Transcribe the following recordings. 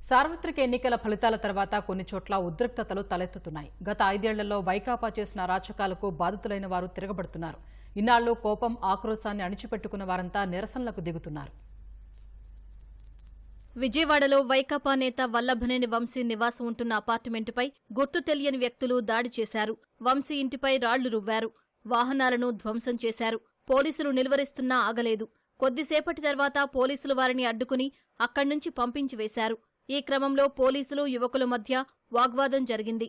సార్వత్రిక ఎన్నికల ఫలితాల తర్వాత కొన్ని చోట్ల ఉద్రిక్తతలు తలెత్తుతున్నాయి. గత 5 ఏళ్లలో వైకాపా చేసిన అరాచకాలకు బాధితులైన వారు తిరగబడుతున్నారు. ఇన్నాళ్లు కోపం, ఆక్రోశాన్ని అణిచిపెట్టుకున్న వారంతా నిరసనలకు దిగుతున్నారు. విజయవాడలో వైకాపా నేత వల్లభనేని వంశీ నివాసం ఉంటున్న అపార్ట్మెంటుపై గుర్తు తెలియని వ్యక్తులు దాడి చేశారు. వంశీ ఇంటిపై రాళ్లు రువ్వారు. వాహనాలను ధ్వంసం చేశారు. పోలీసులు నిలువరిస్తున్నా ఆగలేదు. కొద్దిసేపటి తర్వాత పోలీసులు వారిని అడ్డుకుని అక్కడ్నుంచి పంపించి వేశారు. ఈ క్రమంలో పోలీసులు, యువకుల మధ్య వాగ్వాదం జరిగింది.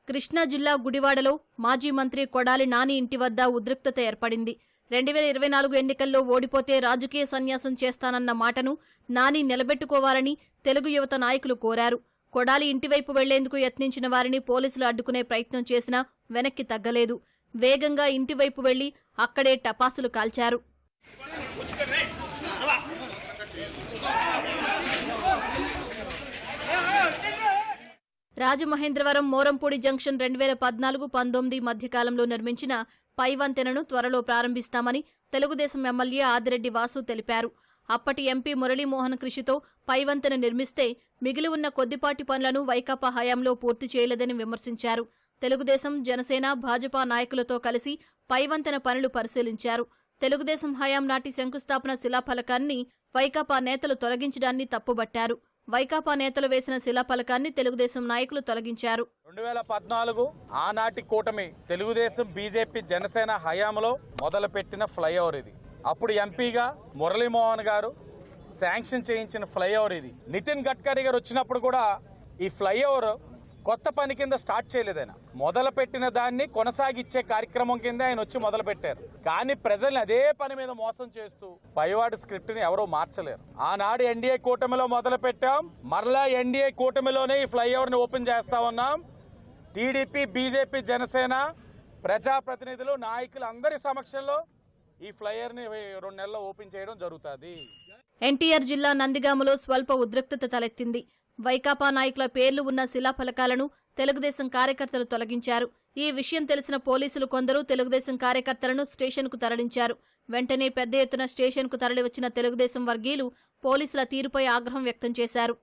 కృష్ణా జిల్లా గుడివాడలో మాజీ మంత్రి కొడాలి నాని ఇంటి వద్ద ఉద్రిక్తత ఏర్పడింది. 2024 ఎన్నికల్లో ఓడిపోతే రాజకీయ సన్యాసం చేస్తానన్న మాటను నాని నిలబెట్టుకోవాలని తెలుగు యువత నాయకులు కోరారు. కొడాలి ఇంటివైపు వెళ్లేందుకు యత్నించిన వారిని పోలీసులు అడ్డుకునే ప్రయత్నం చేసినా వెనక్కి తగ్గలేదు. వేగంగా ఇంటివైపు వెళ్లి అక్కడే టపాసులు కాల్చారు. రాజమహేంద్రవరం మోరంపూడి జంక్షన్ 2014-19 మధ్యకాలంలో నిర్మించిన పై వంతెనను త్వరలో ప్రారంభిస్తామని తెలుగుదేశం ఎమ్మెల్యే ఆదిరెడ్డి వాసు తెలిపారు. అప్పటి ఎంపీ మురళీమోహన్ కృషితో పై వంతెన నిర్మిస్తే మిగిలి ఉన్న కొద్దిపాటి పనులను వైకాపా హయాంలో పూర్తి చేయలేదని విమర్శించారు. తెలుగుదేశం, జనసేన, భాజపా నాయకులతో కలిసి పై వంతెన పనులు పరిశీలించారు. తెలుగుదేశం హయాం నాటి శంకుస్థాపన శిలాఫలకాన్ని వైకాపా నేతలు తొలగించడాన్ని తప్పుబట్టారు. వైకాపా నేతలు వేసిన శిలాఫలకాన్ని తెలుగుదేశం నాయకులు తొలగించారు. 2014 ఆనాటి కూటమి తెలుగుదేశం, బీజేపీ, జనసేన హయాంలో మొదలుపెట్టిన ఫ్లైఓవర్ ఇది. అప్పుడు ఎంపీగా మురళీమోహన్ గారు శాంక్షన్ చేయించిన ఫ్లైఓవర్ ఇది. నితిన్ గడ్కరీ గారు వచ్చినప్పుడు కూడా ఈ ఫ్లైఓవర్ కొత్త పని కింద స్టార్ట్ చేయలేదు. ఆయన మొదలుపెట్టిన దాన్ని కొనసాగించే కార్యక్రమం కింద ఆయన వచ్చి మొదలుపెట్టారు. కానీ ప్రజల్ని అదే పని మీద మోసం చేస్తూ పైవాడి స్క్రిప్ట్ ని ఎవరూ మార్చలేరు. ఆనాడు ఎన్డీఏ కూటమిలో మొదలు పెట్టాం, మరలా ఎన్డీఏ కూటమిలోనే ఈ ఫ్లైఓవర్ ని ఓపెన్ చేస్తా ఉన్నాం. టీడీపీ, బీజేపీ, జనసేన ప్రజాప్రతినిధులు, నాయకులు అందరి సమక్షంలో ఈ ఫ్లైఓవర్ ని 2 నెలల్లో ఓపెన్ చేయడం జరుగుతుంది. ఎన్టీఆర్ జిల్లా నందిగామలో స్వల్ప ఉద్రిక్తత తలెత్తింది. వైకాపా నాయకుల పేర్లు ఉన్న శిలాఫలకాలను తెలుగుదేశం కార్యకర్తలు తొలగించారు. ఈ విషయం తెలిసిన పోలీసులు కొందరు తెలుగుదేశం కార్యకర్తలను స్టేషన్కు తరలించారు. వెంటనే పెద్ద ఎత్తున స్టేషన్కు తరలివచ్చిన తెలుగుదేశం వర్గీయులు పోలీసుల తీరుపై ఆగ్రహం వ్యక్తం చేశారు.